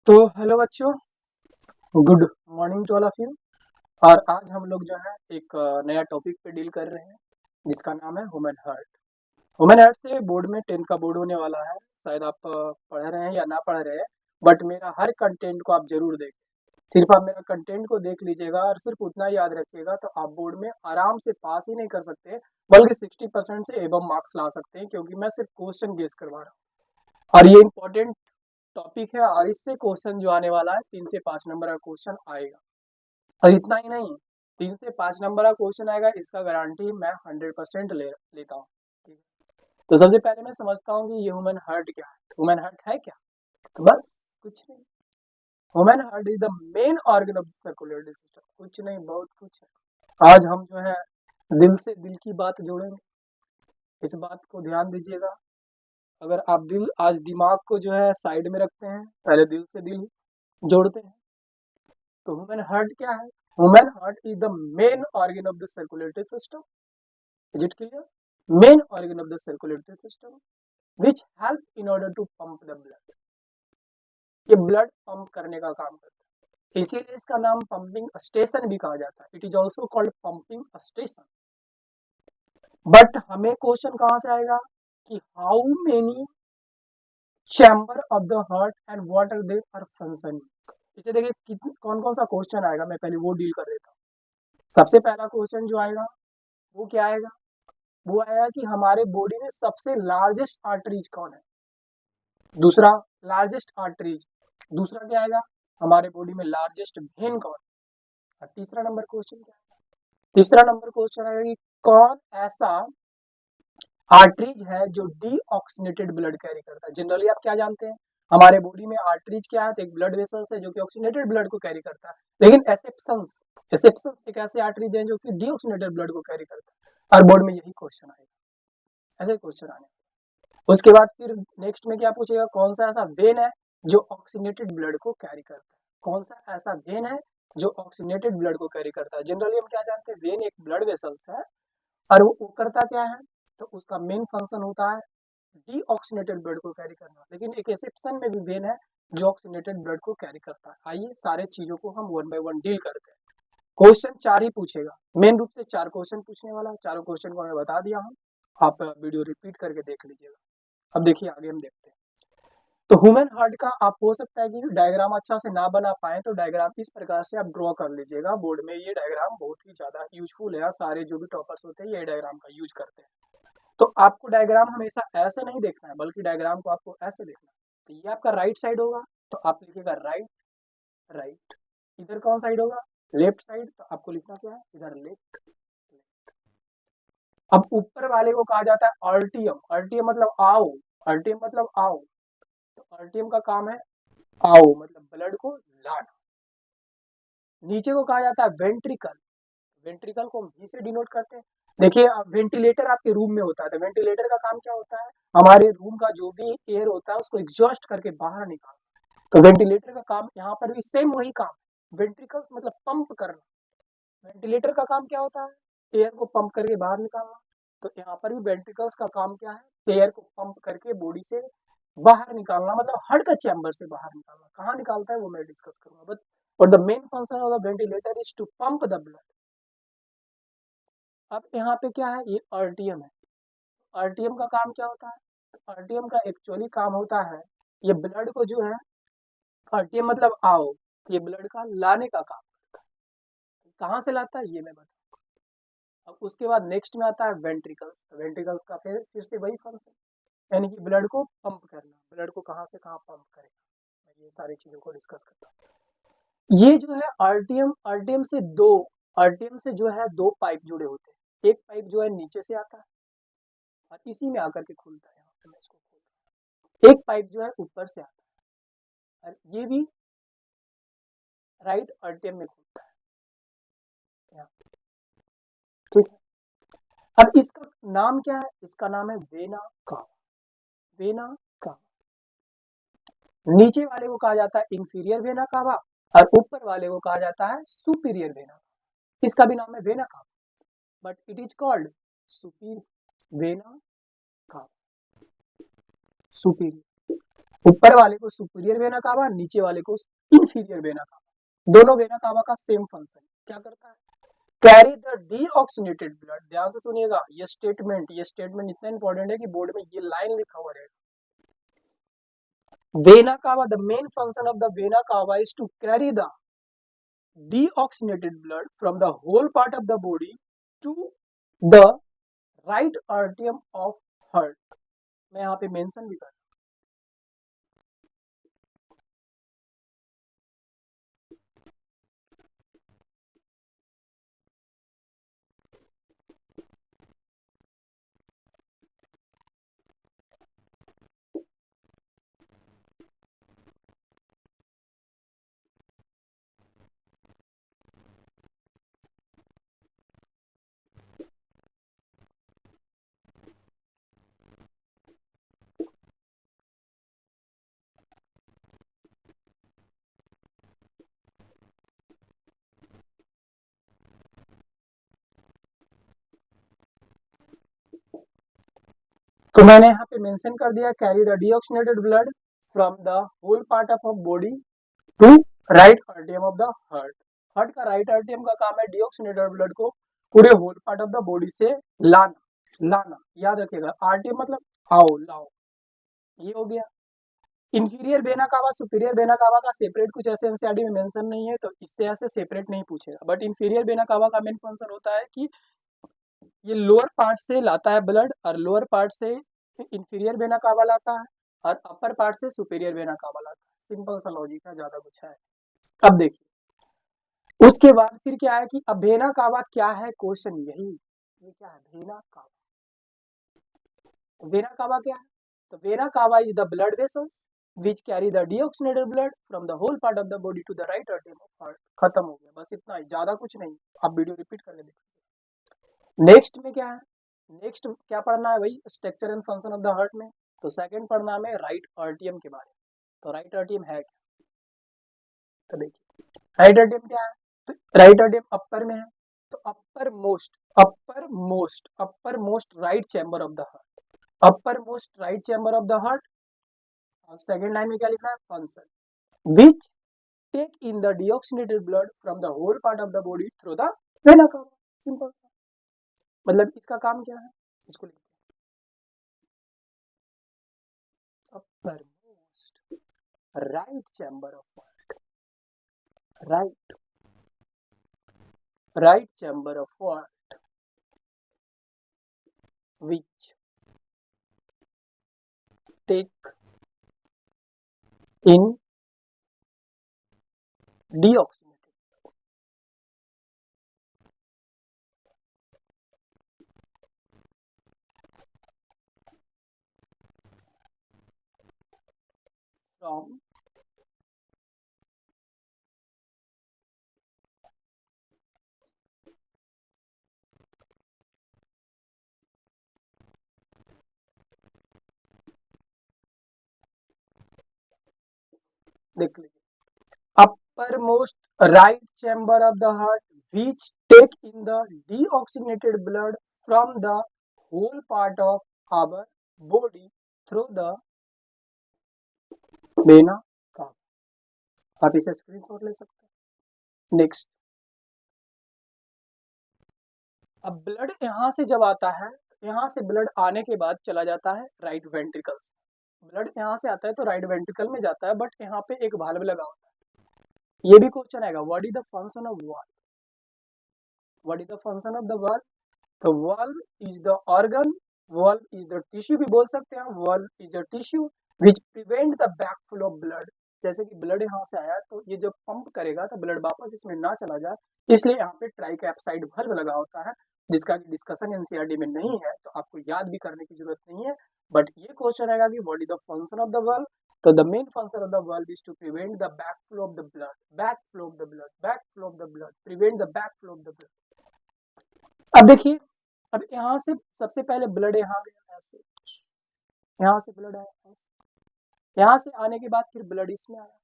तो हेलो बच्चों, good morning to all of you. और आज हम लोग जो है एक नया टॉपिक पे डील कर रहे हैं जिसका नाम है ह्यूमन हार्ट। ह्यूमन हार्ट से बोर्ड में 10th का बोर्ड होने वाला है। शायद आप पढ़ रहे हैं या ना पढ़ रहे हैं, बट मेरा हर कंटेंट को आप जरूर देखें। सिर्फ आप मेरा कंटेंट को देख लीजिएगा और सिर्फ उतना याद रखिएगा तो आप बोर्ड में आराम से पास ही नहीं कर सकते, बल्कि 60% से एबव मार्क्स ला सकते हैं, क्योंकि मैं सिर्फ क्वेश्चन गेस करवा रहा हूँ और ये इंपॉर्टेंट टॉपिक है। और इससे क्वेश्चन जो आने वाला है 3 से 5 नंबर का क्वेश्चन आएगा। और इतना ही नहीं, 3 से 5 नंबर का क्वेश्चन आएगा, इसका गारंटी मैं 100% लेता हूँ। ठीक है? तो सबसे पहले मैं समझता हूँ कि ये ह्यूमन हार्ट क्या है। ह्यूमन हार्ट है क्या? तो बस कुछ नहीं, human heart is the main organ of the circulatory system. कुछ नहीं, बहुत कुछ है। आज हम जो है दिल से दिल की बात जोड़ेंगे, इस बात को ध्यान दीजिएगा। अगर आप आज दिमाग को जो है साइड में रखते हैं, पहले दिल से दिल जोड़ते हैं, तो ह्यूमन हार्ट क्या है? Human heart is the main organ of the circulatory system. Is it clear? Main organ of the circulatory system which help in order to pump the blood. ये ब्लड पंप करने का काम करता है, इसीलिए इसका नाम पंपिंग स्टेशन भी कहा जाता है। It is also called pumping station. But हमें क्वेश्चन कहाँ से आएगा कि how many chamber of the heart and what are their are functioning. इसे देखिए कौन कौन सा क्वेश्चन आएगा, मैं पहले वो डील कर देता हूँ। सबसे पहला क्वेश्चन जो आएगा वो क्या आएगा? वो आएगा कि हमारे बॉडी में सबसे लार्जेस्ट आर्टरीज कौन है। दूसरा, लार्जेस्ट आर्टरीज। दूसरा क्या आएगा? हमारे बॉडी में लार्जेस्ट वेन कौन है। और तीसरा नंबर क्वेश्चन क्या है? तीसरा नंबर क्वेश्चन आएगा कि कौन ऐसा आर्टरीज है जो डीऑक्सीनेटेड ब्लड कैरी करता है। जनरली आप क्या जानते हैं, हमारे बॉडी में आर्टरीज क्या है? तो एक ब्लड वेसल्स है जो कि ऑक्सीनेटेड ब्लड को कैरी करता है। लेकिन एक्सेप्शंस, एक्सेप्शंस एक ऐसे आर्टरीज हैं जो कि डीऑक्सीनेटेड ब्लड को कैरी करता है। और बोर्ड में यही क्वेश्चन आएगा, ऐसे क्वेश्चन आने। उसके बाद फिर नेक्स्ट में क्या पूछेगा? कौन सा ऐसा वेन है जो ऑक्सीनेटेड ब्लड को कैरी करता है। कौन सा ऐसा वेन है जो ऑक्सीनेटेड ब्लड को कैरी करता है। जनरली हम क्या जानते हैं, वेन एक ब्लड वेसल्स है और वो करता क्या है, तो उसका मेन फंक्शन होता है डीऑक्सीनेटेड ब्लड को कैरी करना। लेकिन एक एक्सेप्शन में भी वेन है जो ऑक्सीनेटेड ब्लड को कैरी करता है। आइए सारे चीजों को हम वन बाय वन डील करते हैं। क्वेश्चन 4 ही पूछेगा, मेन रूप से 4 क्वेश्चन पूछने वाला है। चारों क्वेश्चन को मैं बता दिया हूँ, आप वीडियो रिपीट करके देख लीजिएगा। अब देखिए आगे हम देखते हैं। तो ह्यूमन हार्ट का आप हो सकता है कि डायग्राम अच्छा से ना बना पाए, तो डायग्राम इस प्रकार से आप ड्रॉ कर लीजिएगा बोर्ड में। ये डायग्राम बहुत ही ज्यादा यूजफुल है, सारे जो भी टॉपर्स होते हैं ये डायग्राम का यूज करते हैं। तो आपको डायग्राम हमेशा ऐसे नहीं देखना है, बल्कि डायग्राम को आपको ऐसे देखना है। तो ये आपका राइट साइड होगा, तो आप लिखिएगा राइट राइट। इधर कौन साइड होगा? लेफ्ट साइड, तो आपको लिखना क्या है? इधर लेफ्ट। अब ऊपर वाले को कहा जाता है अर्टियम। अर्टियम मतलब आओ, अर्टियम मतलब आओ। तो अर्टियम का काम है आओ, मतलब ब्लड को लाना। नीचे को कहा जाता है वेंट्रिकल। वेंट्रिकल को भी से डिनोट करते हैं। देखिए वेंटिलेटर आपके रूम में होता है, तो वेंटिलेटर का काम क्या होता है? हमारे रूम का जो भी एयर होता है उसको एग्जॉस्ट करके बाहर निकालना। तो वेंटिलेटर का काम यहाँ पर भी सेम वही काम है। वेंट्रिकल्स मतलब पंप करना। वेंटिलेटर का काम क्या होता है? एयर को पंप करके बाहर निकालना। तो यहाँ पर भी वेंट्रिकल्स का काम क्या है? एयर को पंप करके बॉडी से बाहर निकालना, मतलब हार्ट का चैम्बर से बाहर निकालना। कहाँ निकालता है वो मैं डिस्कस करूंगा, but the main function of the ventilator is to pump the blood. अब यहाँ पे क्या है? ये आरटीएम है। आरटीएम का काम क्या होता है? तो आरटीएम का एक्चुअली काम होता है, ये ब्लड को जो है, आरटीएम मतलब आओ, तो ये ब्लड का लाने का काम करता है। कहाँ से लाता है ये मैं बताऊँ। अब उसके बाद नेक्स्ट में आता है वेंट्रिकल्स। तो वेंट्रिकल्स का फिर से वही फंक्शन, यानी कि ब्लड को पंप करना। ब्लड को कहाँ से कहाँ पंप करेगा, मैं ये सारी चीजों को डिस्कस करता हूँ। ये जो है आरटीएम, आरटीएम से जो है दो पाइप जुड़े होते हैं। एक पाइप जो है नीचे से आता है और इसी में आकर के खुलता है। यहाँ पे मैं इसको खोल रहा हूँ। एक पाइप जो है ऊपर से आता है और ये भी राइट आरटीएम में खुलता है यहाँ पे। ठीक है। अब इसका नाम क्या है? इसका नाम है वेना कावा। Vena cava. नीचे वाले को कहा जाता है इंफीरियर वेना कावा और ऊपर वाले को कहा जाता है सुपीरियर वेना। इसका भी नाम है vena cava, but it is called superior vena cava, superior. ऊपर वाले को सुपीरियर वेना कावा, नीचे वाले को इंफीरियर वेना कावा। दोनों वेना कावा का सेम फंक्शन क्या करता है, कैरी द डीऑक्सीनेटेड ब्लड। ध्यान से सुनिएगा, ये स्टेटमेंट इतना इंपॉर्टेंट है कि बोर्ड में ये लाइन लिखा हुआ रहेगा। Vena cava, the main function of the vena cava is to carry the deoxygenated blood from the whole part of the body to the right atrium of heart। मैं यहाँ पे मेंशन भी कर, तो मैंने यहाँ पे मेंशन कर दिया, carry the deoxygenated blood from the whole part of body to right आर्टियम ऑफ द हार्ट। हार्ट का राइट आर्टियम का काम है डीऑक्सीनेटेड ब्लड को पूरे whole part of the body से लाना। याद रखिएगा, आर्टियम मतलब आओ लाओ, ये हो गया। Inferior vena cava superior vena cava का सेपरेट कुछ ऐसे एनसीईआरटी में मेंशन नहीं है, तो इससे ऐसे सेपरेट नहीं पूछेगा। बट इंफीरियर वेना कावा का मेन फंक्शन होता है कि ये लोअर पार्ट से लाता है ब्लड, और लोअर पार्ट से इंफीरियर वेना कावा लाता है, और अपर पार्ट से सुपीरियर वेना कावा लाता है। सिंपल सा लॉजिक है, ज्यादा कुछ है। अब देखिए उसके बाद फिर क्या है कि अब वेना कावा क्या है, क्वेश्चन यही, ये क्या है वेना कावा। तो वेना कावा क्या है, तो vena cava is the blood vessels which carry the deoxygenated blood from the whole part of the body to the right atrium of heart। खत्म हो गया, बस इतना ही, ज्यादा कुछ नहीं। आप वीडियो रिपीट करके देखिए। नेक्स्ट में क्या है, नेक्स्ट क्या पढ़ना है भाई, structure and function of the heart में। तो सेकंड पढ़ना है राइट आर्टियम के बारे में। तो राइट आर्टियम है क्या, तो देखिए राइट आर्टियम क्या है, तो राइट आर्टियम अपर में है, तो uppermost right chamber of the heart, uppermost right chamber of the heart. और सेकेंड लाइन में क्या लिखना है, function which take in the deoxygenated blood from the whole part of the body through the vena cava. Simple, मतलब इसका काम क्या है, इसको लिखते हैं uppermost right chamber of heart, right chamber of heart which take in deoxygenated from देख लीजिए upper most right chamber of the heart which take in the deoxygenated blood from the whole part of our body through the vena cava. आप इसे screenshot ले सकते हैं। Next, अब blood यहां से जब आता है, यहां से ब्लड आने के बाद चला जाता है राइट वेंट्रिकल्स। ब्लड यहां से आता है तो राइट वेंट्रिकल में जाता है, बट यहाँ पे एक वाल्व लगा होता है। ये भी क्वेश्चन आएगा, what is the function of valve, what is the function of the valve. तो valve is the organ, valve is the tissue भी बोल सकते हैं, valve is the tissue which prevent the backflow of blood. जैसे कि blood यहाँ से आया तो ये जब पंप करेगा तो ब्लड वापस इसमें ना चला जाए, इसलिए यहाँ पे ट्राइकैप्साइड वाल्व लगा होता है, जिसका डिस्कशन एनसीईआरटी में नहीं है, तो आपको याद भी करने की जरूरत नहीं है। बट ये क्वेश्चन आएगा कि what is the function of the valve. तो the main function of the valve is to prevent the backflow of the blood, backflow of the blood, backflow of the blood, prevent the backflow of the blood. अब देखिए, अब यहाँ से सबसे पहले blood यहाँ गया ऐसे, यहाँ से ब्लड आया ऐसे, यहाँ से आने के बाद फिर ब्लड इसमें आया,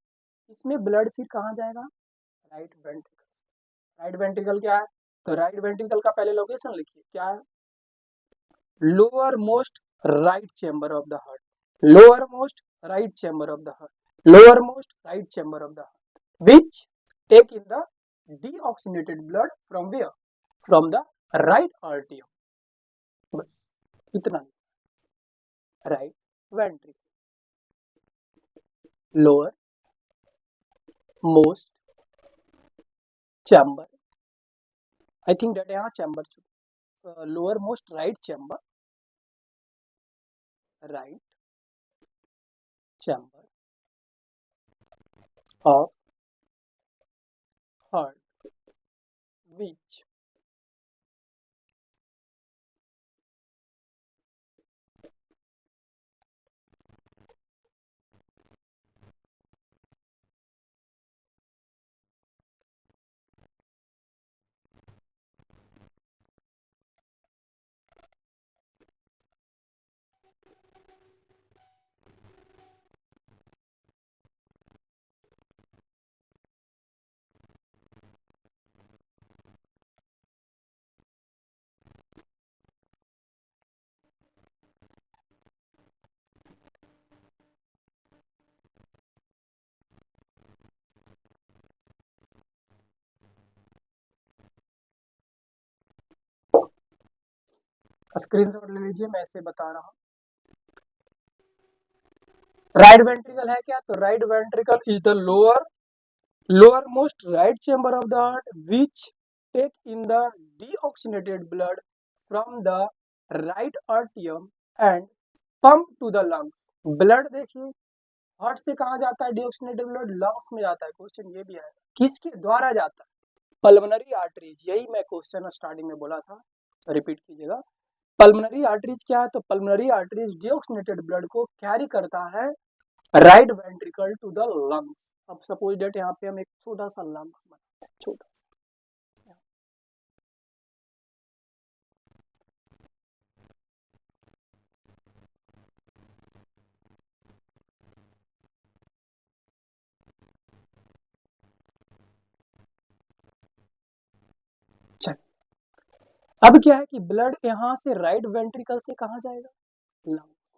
इसमें ब्लड फिर कहाँ जाएगा, राइट वेंट्रिकल। राइट वेंट्रिकल क्या है, तो राइट वेंट्रिकल का पहले लोकेशन लिखिए क्या है, lower most right chamber of the heart. lowermost right chamber of the heart, lowermost right chamber of the heart, which take in the deoxygenated blood from where? From the right arterium. बस इतना. Right ventricle, lower most chamber, I think that यहाँ chamber lower most right chamber, right chamber of heart which screenshot ले लीजिए, मैं ऐसे बता रहा हूँ. राइट वेंट्रिकल है क्या? तो right ventricle is the lower most right chamber of the heart which take in the deoxygenated blood from the right arterium and pump to the lungs. Blood देखिए हार्ट से कहाँ जाता है? डिऑक्सीनेटेड ब्लड लंग्स में जाता है. Question ये भी आएगा किसके द्वारा जाता है? Pulmonary arteries. यही मैं क्वेश्चन स्टार्टिंग में बोला था, रिपीट कीजिएगा. पल्मोनरी आर्टरीज क्या है? तो पल्मोनरी आर्टरीज डिऑक्सीनेटेड ब्लड को कैरी करता है right ventricle to the lungs. अब सपोज डेट यहाँ पे हम एक छोटा सा लंग्स बनाते हैं, छोटा सा. अब क्या है कि ब्लड यहां से राइट वेंट्रिकल से कहां जाएगा? लंग्स.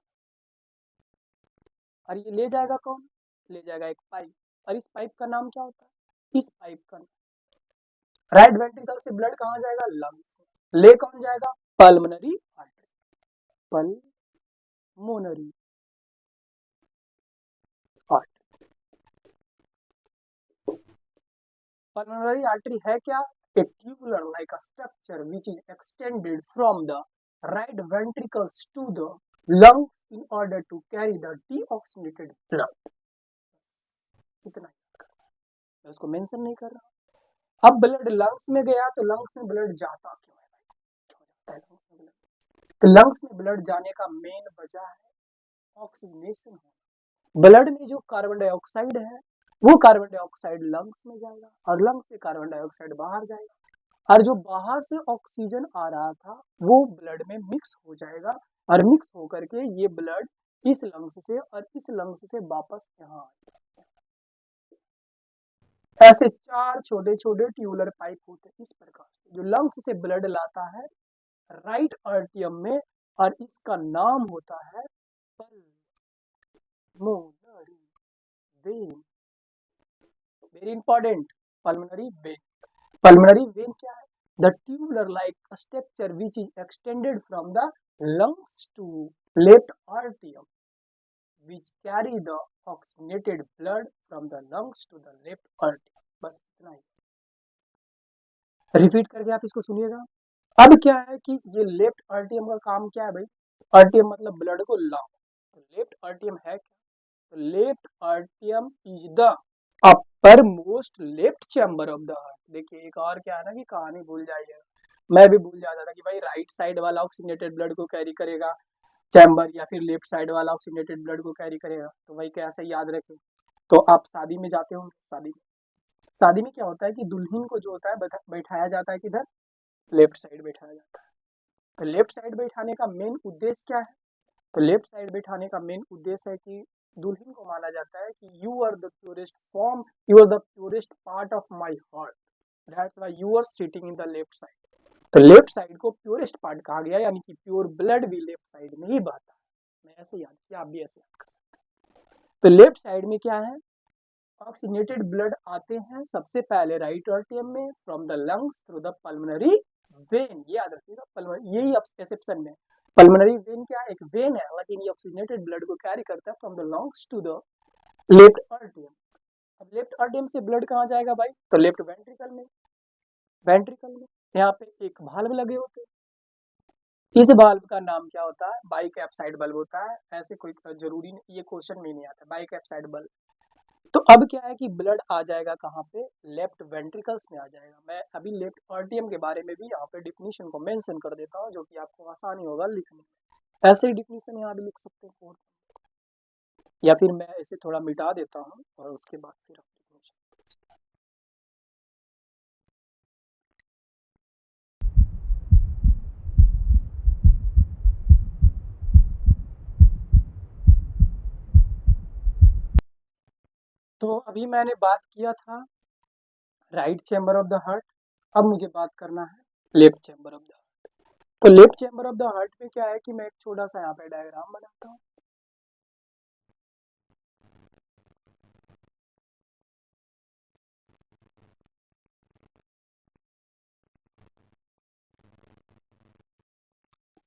और ये ले जाएगा कौन? ले जाएगा एक पाइप. और इस पाइप का नाम क्या होता है? इस पाइप का राइट वेंट्रिकल से ब्लड कहां जाएगा? लंग्स. ले कौन जाएगा? Pulmonary artery. Pulmonary artery. Pulmonary artery है क्या? A tubular like a structure which is extended from the right ventricles to the lungs in order to carry the deoxygenated blood. इतना मैं उसको मेंशन नहीं कर रहा. अब ब्लड लंग्स में गया तो लंग्स में ब्लड जाता क्यों है भाई? क्यों जाता है लंग्स में ब्लड? तो लंग्स में ब्लड जाने का मेन वजह है ऑक्सीजनेशन. ब्लड में जो कार्बन डाइऑक्साइड है वो कार्बन डाइऑक्साइड लंग्स में जाएगा और लंग्स से कार्बन डाइऑक्साइड बाहर जाएगा और जो बाहर से ऑक्सीजन आ रहा था वो ब्लड में मिक्स हो जाएगा और मिक्स होकर के ये ब्लड इस लंग्स से और इस लंग्स से वापस यहाँ आएगा. ऐसे 4 छोटे छोटे ट्यूबुलर पाइप होते हैं इस प्रकार से जो लंग्स से ब्लड लाता है राइट आर्टियम में और इसका नाम होता है pulmonary when. Very important, pulmonary vein. Pulmonary vein क्या है? The tubular like structure which is extended from the lungs to left आर्टियम which carry the oxygenated blood from the lungs to the left आर्टियम. बस इतना ही. Repeat करके आप इसको सुनिएगा. अब क्या है कि ये लेफ्ट आर्टियम का काम क्या है भाई? आर्टियम मतलब ब्लड को लाओ. तो लेफ्ट आर्टियम है क्या? तो लेफ्ट आर्टियम is the upper most left chamber of the heart. देखिए एक और क्या है ना कि कहानी भूल जाइएगा, मैं भी भूल जाता था कि भाई राइट साइड वाला ऑक्सीजनेटेड ब्लड को कैरी करेगा चैम्बर या फिर लेफ्ट साइड वाला ऑक्सीजनेटेड ब्लड को कैरी करेगा. तो भाई कैसे याद रखें? तो आप शादी में जाते हो, शादी में क्या होता है कि दुल्हन को जो होता है बैठाया जाता है किधर? लेफ्ट साइड बैठाया जाता है. तो लेफ्ट साइड बैठाने का मेन उद्देश्य क्या है? तो लेफ्ट साइड बैठाने का मेन उद्देश्य है कि दुल्हन को माना जाता है कि you are the purest form, you are the purest part of my heart, that's why you are sitting in the left side. तो लेफ्ट साइड को प्योरेस्ट पार्ट कहा गया, यानी कि प्योर ब्लड भी लेफ्ट साइड में ही बहता है. मैं ऐसे याद किया, आप भी ऐसे याद कर सकते हैं। तो लेफ्ट साइड में क्या है, ऑक्सीजनेटेड ब्लड आते हैं सबसे पहले राइट आर्टियम में from the lungs through the pulmonary vein. ये याद रखिएगा, यही एक्सेप्शन में पल्मोनरी वेन क्या है, एक वेन है, लेकिन ये ऑक्सीजनेटेड ब्लड को कैरी करता है from the lungs to the left आर्टियम। अब लेफ्ट आर्टियम से ब्लड कहाँ जाएगा भाई, तो लेफ्ट वेंट्रिकल में। यहाँ पे एक भाल्व लगे होते हैं, इस बाल्ब का नाम क्या होता है, बाइकैप्साइड बल्ब होता है। ऐसे कोई जरूरी नहीं, ये क्वेश्चन में नहीं आता, बाइकैप्साइड बल्ब। तो अब क्या है कि ब्लड आ जाएगा कहाँ पे, लेफ्ट वेंट्रिकल्स में आ जाएगा। मैं अभी लेफ्ट आर्टियम के बारे में भी यहाँ पे डिफिनीशन को मेंशन कर देता हूँ, जो कि आपको आसानी होगा लिखने में। ऐसे ही डिफिनीशन यहाँ भी लिख सकते हैं फोर्थ, या फिर मैं इसे थोड़ा मिटा देता हूँ और उसके बाद फिर तो अभी मैंने बात किया था right chamber of the heart, अब मुझे बात करना है left chamber of the heart. तो left chamber of the heart में क्या है कि मैं एक छोटा सा यहाँ पे डायग्राम बनाता हूँ।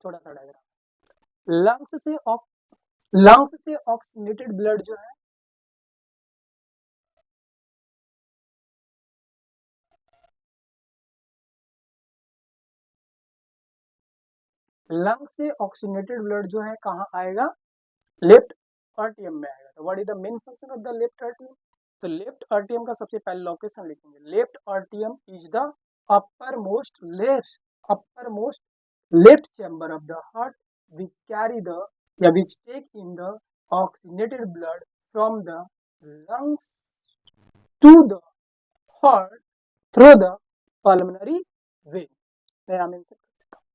छोटा सा डायग्राम, लंग्स से ऑक्सीजनेटेड ब्लड जो है लंग से ऑक्सीजनेटेड ब्लड जो है कहाँ आएगा, लेफ्ट आर्टियम में आएगा। तो what is the main function of the left आर्टियम, तो लेफ्ट आर्टियम का सबसे पहले लोकेशन लिखेंगे। लेफ्ट आर्टियम is the upper most left chamber of the heart which carry the या which take in the oxygenated blood from the lungs to the heart through the pulmonary vein. मैं यहाँ mention कर देता हूँ।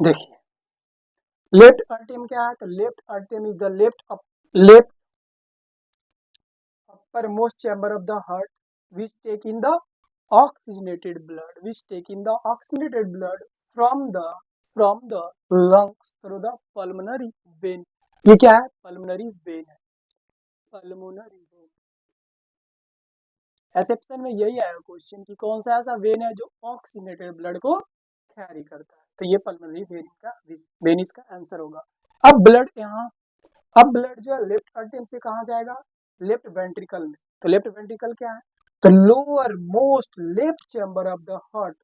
देखिए left आर्टियम क्या है, तो लेफ्ट आर्टियम is the left upper most chamber of the heart which take in the oxygenated blood from the lungs through the pulmonary vein. ये क्या है, पल्मोनरी वेन है, पल्मोनरी वेन। एक्सेप्शन में यही आएगा क्वेश्चन कि कौन सा ऐसा वेन है जो ऑक्सीजनेटेड ब्लड को कैरी करता है, तो ये पल्मोनरी वेन इसका आंसर होगा। अब ब्लड जो है लेफ्ट आर्टियम से कहाँ जाएगा, लेफ्ट वेंट्रिकल में। तो लेफ्ट वेंट्रिकल क्या है, तो lower most left chamber of the heart,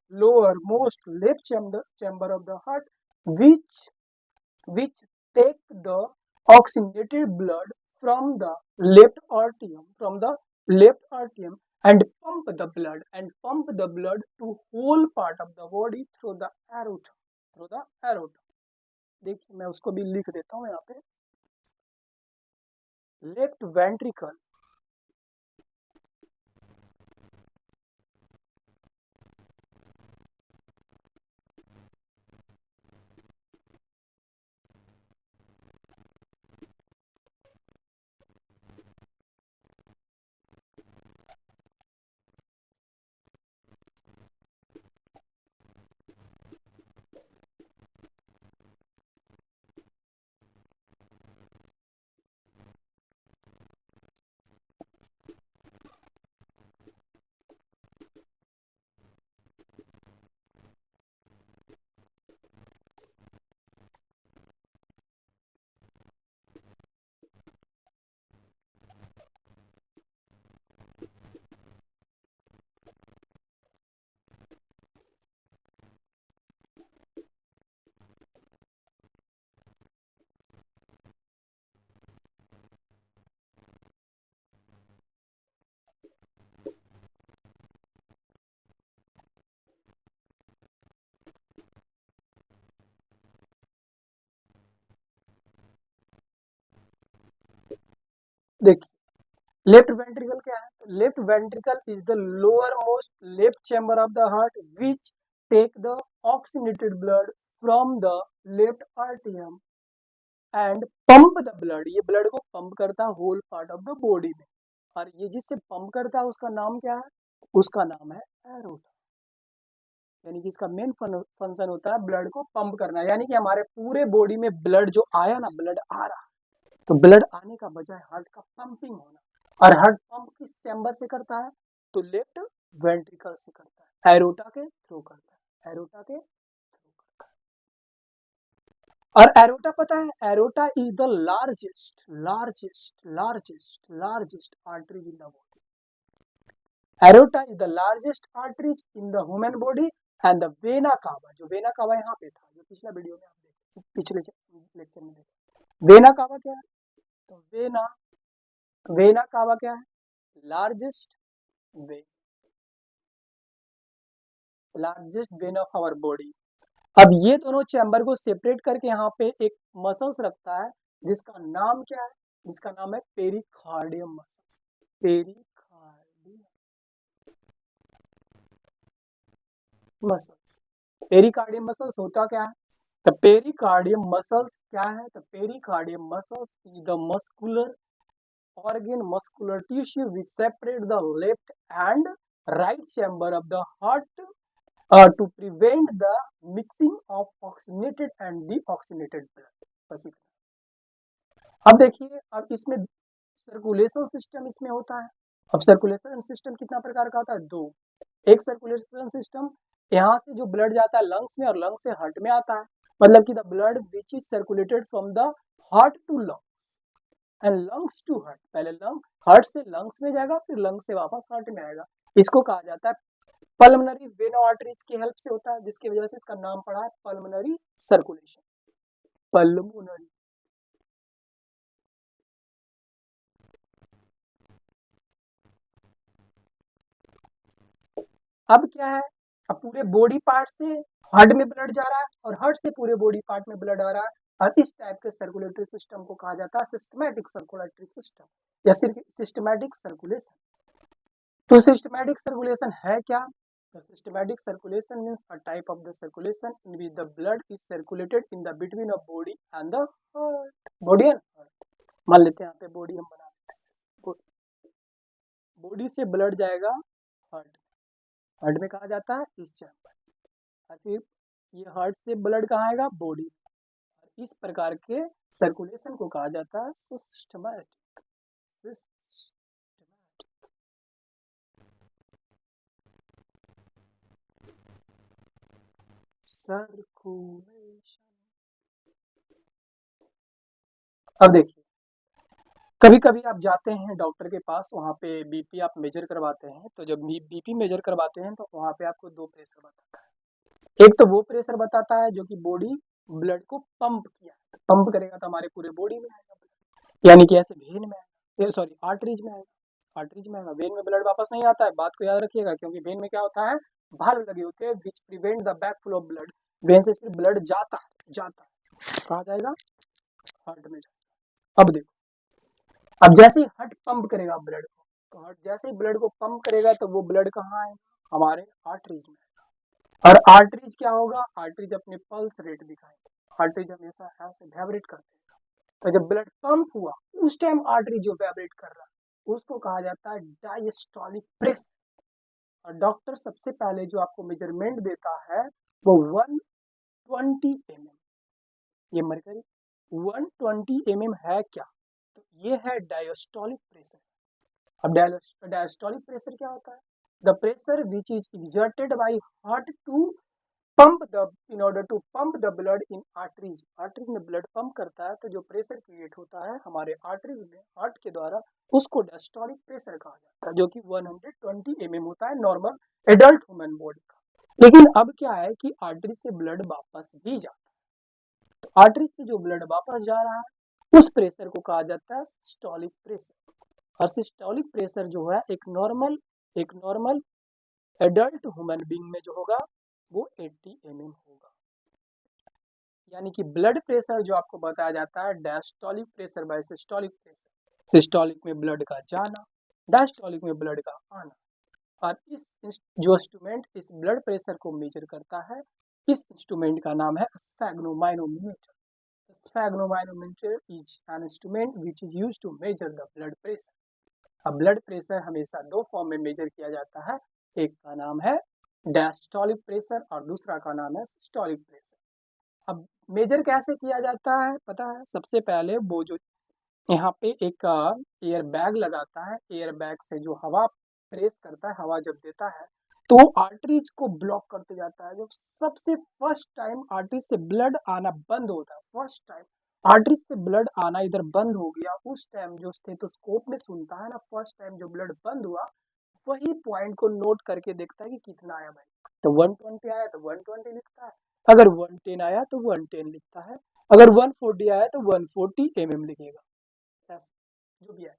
chamber of the heart which which take the oxygenated blood from the left आर्टियम and pump the blood to whole part of the body through the aorta। देखिए मैं उसको भी लिख देता हूँ यहाँ पे, लेफ्ट वेंट्रिकल देखिए लेफ्ट वेंट्रिकल क्या है? Left ventricle is the lower most left chamber of the heart which take the oxygenated blood from the left आर्टियम एंड पंप द ब्लड। ये ब्लड को पंप करता है whole part of the body में, और ये जिससे पंप करता है उसका नाम क्या है? उसका नाम है एरोटा। यानी कि इसका मेन फंक्शन होता है ब्लड को पंप करना, यानी कि हमारे पूरे बॉडी में ब्लड जो आया ना, ब्लड आ रहा, तो ब्लड आने का बजाय हार्ट का पंपिंग होना, और हार्ट पंप किस चैम्बर से करता है? तो लेफ्ट वेंट्रिकल से करता है, एरोटा के थ्रू करता है, एरोटा के थ्रू करता है। और एरोटा पता है, aorta is the largest largest largest largest arteries in the body. Aorta is the largest arteries in the human body and the vena कावा, जो वेना कावा यहाँ पे था, जो पिछला वीडियो में आप देखे, पिछले लेक्चर में देखे। वेना कावा क्या है? तो वेना कावा क्या है? Largest vein of our body. अब ये दोनों चैम्बर को सेपरेट करके यहाँ पे एक मसल्स रखता है जिसका नाम क्या है? जिसका नाम है pericardium muscles. Pericardium muscles. Pericardium muscles होता क्या है? The pericardium muscles क्या है? The pericardium muscles is the muscular organ, muscular tissue which separate the left and right chamber of the heart to prevent the mixing of oxygenated and deoxygenated blood. बस इतना। अब देखिए, अब इसमें circulation system इसमें होता है। अब सर्कुलेशन सिस्टम कितना प्रकार का होता है? दो। एक सर्कुलेशन सिस्टम यहाँ से जो ब्लड जाता है लंग्स में और लंग्स से हार्ट में आता है, मतलब कि the blood which is circulated from the heart to lungs and lungs to heart. पहले लंग हार्ट से लंग्स में जाएगा, फिर लंग्स से वापस हार्ट में आएगा। इसको कहा जाता है पल्मोनरी वेन आर्टरीज की हेल्प से होता है, जिसकी वजह से इसका नाम पड़ा है पल्मोनरी सर्कुलेशन। पल्मोनरी। अब क्या है? अब पूरे बॉडी पार्ट से हार्ट में ब्लड जा रहा है और हार्ट से पूरे बॉडी पार्ट में ब्लड आ रहा है, और इस टाइप के सर्कुलेटरी सिस्टम को कहा जाता है सिस्टमैटिक सर्कुलेटरी सिस्टम या सिस्टमैटिक सर्कुलेशन। तो सिस्टमैटिक सर्कुलेशन है क्या? The systematic circulation means a type of the circulation in which the blood is circulated in the between of body and the heart. Body and heart. मान लेते हैं यहाँ पे body हम बना लेते हैं। बॉडी से ब्लड जाएगा हार्ट, हार्ट में कहा जाता है इस चैम्बर, और फिर ये हार्ट से ब्लड कहाँ आएगा? बॉडी। इस प्रकार के सर्कुलेशन को कहा जाता है सिस्टमैटिक। सर्कुलेशन। अब देखिए, कभी कभी आप जाते हैं डॉक्टर के पास, वहाँ पे बीपी आप मेजर करवाते हैं, तो जब बीपी मेजर करवाते हैं तो वहाँ पे आपको दो प्रेशर बताता है। एक तो वो प्रेशर बताता है जो कि बॉडी ब्लड को पंप किया, पंप करेगा तो हमारे पूरे बॉडी में आएगा ब्लड, यानी कि ऐसे वेन में आएगा, सॉरी आर्टरीज में आएगा, आर्टरीज में आएगा। वेन में ब्लड वापस नहीं आता है, बात को याद रखिएगा, क्योंकि वेन में क्या होता है? वाल्व लगे होते हैं विच prevent the back flow of blood. When से सिर्फ ब्लड जाता है, कहाँ जाएगा? हार्ट में जाएगा। अब देखो, अब जैसे ही हार्ट पंप करेगा ब्लड को, तो हार्ट जैसे ही ब्लड को पंप करेगा तो वो ब्लड कहाँ आएगा? हमारे आर्टरीज में। और आर्टरीज क्या होगा? आर्टरीज अपने पल्स रेट दिखाएंगे। आर्टरीज हमेशा ऐसे वाइब्रेट करते हैं, तो जब ब्लड पंप हुआ उस टाइम आर्टरी जो वाइब्रेट कर रहा है उसको कहा जाता है डायस्टोलिक प्रेशर। और डॉक्टर सबसे पहले जो आपको मेजरमेंट देता है वो 120 mm। ये मरकरी 120 mm है क्या? तो ये है डायस्टोलिक प्रेशर। अब डायस्टोलिक प्रेशर क्या होता है? The pressure which is exerted by heart to pump the in order to pump the blood in arteries. Arteries में ब्लड पंप करता है तो जो प्रेशर क्रिएट होता है हमारे आर्टरीज में हार्ट के द्वारा, उसको डायस्टोलिक प्रेशर कहा जाता है, जो कि 120 mm होता है नॉर्मल एडल्ट ह्यूमन बॉडी का। लेकिन अब क्या है कि आर्टरी से ब्लड वापस भी जाता है, तो आर्टरी से जो ब्लड वापस जा रहा है उस प्रेशर को कहा जाता है सिस्टोलिक प्रेशर। और सिस्टोलिक प्रेशर जो है एक नॉर्मल एडल्ट ह्यूमन बीइंग में जो होगा वो 80 mm होगा। यानी कि ब्लड प्रेशर जो आपको बताया जाता है diastolic pressure by systolic pressure. Systolic में ब्लड का जाना, डायस्टोलिक में ब्लड का आना। और जो इंस्ट्रूमेंट इस ब्लड प्रेशर को मेजर करता है, इस इंस्ट्रूमेंट का नाम है sphygmomanometer. Sphygmomanometer is an instrument which is used to measure the blood pressure. अब ब्लड प्रेशर हमेशा दो फॉर्म में मेजर किया जाता है, एक का नाम है डायस्टोलिक प्रेशर और दूसरा का नाम है सिस्टोलिक प्रेशर। अब मेजर कैसे किया जाता है पता है? सबसे पहले वो जो यहाँ पे एक एयर बैग लगाता है, एयर बैग से जो हवा प्रेस करता है, हवा जब देता है तो वो आर्टरीज को ब्लॉक करते जाता है। जो सबसे फर्स्ट टाइम आर्टरीज से ब्लड आना बंद होता है, फर्स्ट टाइम आर्टरीज से ब्लड आना इधर बंद हो गया, उस टाइम जो स्टेथोस्कोप में सुनता है ना, फर्स्ट टाइम जो ब्लड बंद हुआ, वही पॉइंट को नोट करके देखता है कि कितना आया भाई। तो 120 आया तो 120 लिखता है, अगर 110 आया तो 110 लिखता है, अगर 140 आया तो 140 लिखेगा, जो भी है।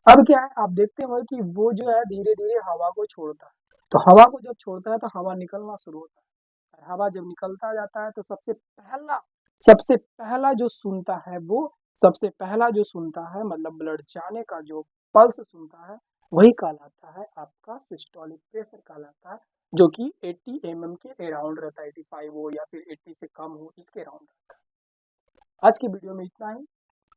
अब क्या है, आप देखते हो कि वो जो है धीरे धीरे हवा को छोड़ता है, तो हवा को जब छोड़ता है तो हवा निकलना शुरू होता है, और हवा जब निकलता जाता है तो सबसे पहला जो सुनता है, वो सबसे पहला जो सुनता है मतलब ब्लड जाने का जो पल्स सुनता है, वही कहलाता है आपका सिस्टोलिक प्रेशर कहलाता है, जो कि 80 mm के अराउंड रहता है, 85 हो या फिर 80 से कम हो, इसके अराउंड रहता है। आज की वीडियो में इतना ही,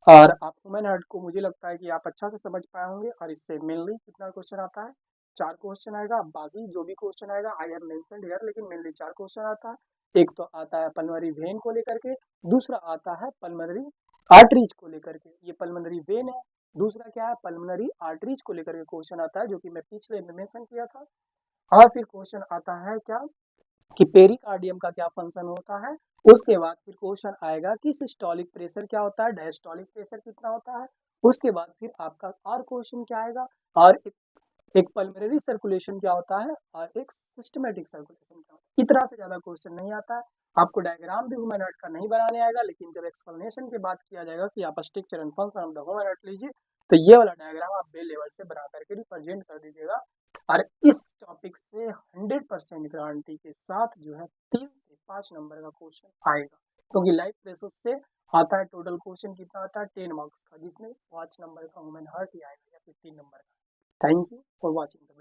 और आप ह्यूमन हार्ट को मुझे लगता है कि आप अच्छा से समझ पाए होंगे। और इससे मेनली कितना क्वेश्चन आता है? 4 क्वेश्चन आएगा, बाकी जो भी क्वेश्चन आएगा आई हैव मेंशन्ड हियर, लेकिन मेनली 4 क्वेश्चन आता है। एक तो आता है पल्मोनरी वेन को लेकर के, दूसरा आता है पल्मोनरी आर्टरीज को लेकर के, ये पल्मोनरी वेन है। दूसरा क्या है? पल्मोनरी आर्टरीज को लेकर के क्वेश्चन आता है, जो कि मैं पिछले में मेंशन किया था। और फिर क्वेश्चन आता है क्या कि पेरिकार्डियम का क्या फंक्शन होता है। उसके बाद फिर क्वेश्चन आएगा कि सिस्टोलिक प्रेशर क्या होता है, डायस्टोलिक प्रेशर कितना होता है। उसके बाद फिर आपका और क्वेश्चन क्या आएगा, और एक पल्मोनरी सर्कुलेशन क्या होता है, और एक सिस्टमेटिक सर्कुलेशन क्या होता है। इतना से ज्यादा क्वेश्चन नहीं आता है। आपको डायग्राम भी ह्यूमन हार्ट का नहीं बनाने आएगा, लेकिन जब एक्सप्लेनेशन की बात किया जाएगा कि आप structure and function of the human heart लीजिए, तो ये वाला डायग्राम आप बे लेवल से बना करके रिप्रेजेंट कर दीजिएगा। और इस टॉपिक से 100% गारंटी के साथ जो है 3 से 5 नंबर का क्वेश्चन आएगा, क्योंकि लाइफ प्रेशर से आता है। टोटल क्वेश्चन कितना आता है? 10 मार्क्स का, जिसमें 5 नंबर का ह्यूमन हार्ट ही आएगा या फिर 3 नंबर का। Thank you for watching.